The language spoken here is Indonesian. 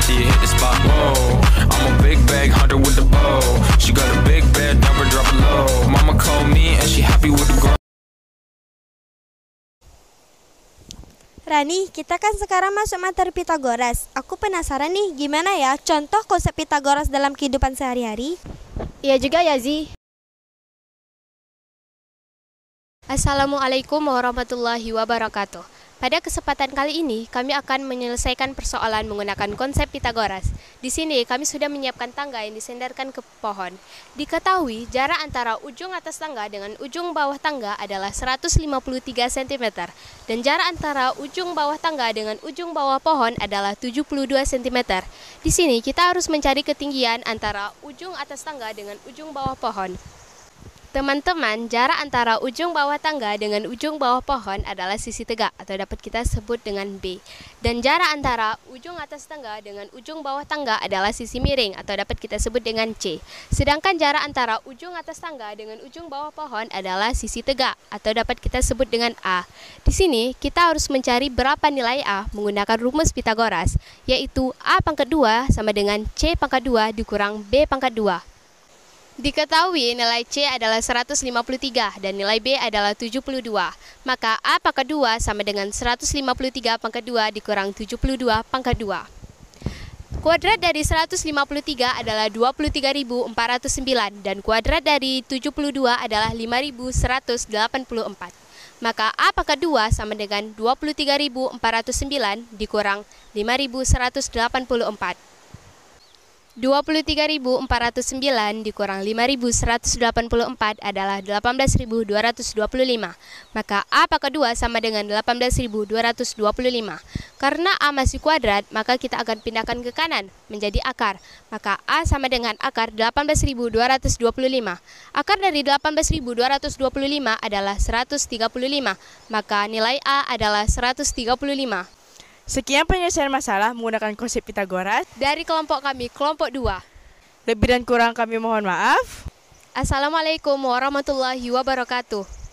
till you hit the spot. Whoa, I'm a big bag hunter with the bow. She got a big bed, never drop it low. Mama called me and she happy with the girl. Rani, kita kan sekarang masuk materi Pitagoras. Aku penasaran nih, gimana ya contoh konsep Pitagoras dalam kehidupan sehari-hari? Iya juga ya, Zi. Assalamualaikum warahmatullahi wabarakatuh. Pada kesempatan kali ini, kami akan menyelesaikan persoalan menggunakan konsep Pitagoras. Di sini, kami sudah menyiapkan tangga yang disandarkan ke pohon. Diketahui, jarak antara ujung atas tangga dengan ujung bawah tangga adalah 153 cm, dan jarak antara ujung bawah tangga dengan ujung bawah pohon adalah 72 cm. Di sini, kita harus mencari ketinggian antara ujung atas tangga dengan ujung bawah pohon. Teman-teman, jarak antara ujung bawah tangga dengan ujung bawah pohon adalah sisi tegak atau dapat kita sebut dengan B. Dan jarak antara ujung atas tangga dengan ujung bawah tangga adalah sisi miring atau dapat kita sebut dengan C. Sedangkan jarak antara ujung atas tangga dengan ujung bawah pohon adalah sisi tegak atau dapat kita sebut dengan A. Di sini, kita harus mencari berapa nilai A menggunakan rumus Pitagoras, yaitu A pangkat 2 sama dengan C pangkat 2 dikurang B pangkat 2. Diketahui nilai C adalah 153 dan nilai B adalah 72. Maka A pangkat 2 sama dengan 153 pangkat 2 dikurang 72 pangkat 2. Kuadrat dari 153 adalah 23.409 dan kuadrat dari 72 adalah 5.184. Maka A pangkat 2 sama dengan 23.409 dikurang 5.184. 23.409 dikurang 5.184 adalah 18.225. Maka A pangkat 2 sama dengan 18.225. Karena A masih kuadrat, maka kita akan pindahkan ke kanan menjadi akar. Maka A sama dengan akar 18.225. Akar dari 18.225 adalah 135. Maka nilai A adalah 135. Sekian penyelesaian masalah menggunakan konsep Pitagoras dari kelompok kami, kelompok 2. Lebih dan kurang kami mohon maaf. Assalamualaikum warahmatullahi wabarakatuh.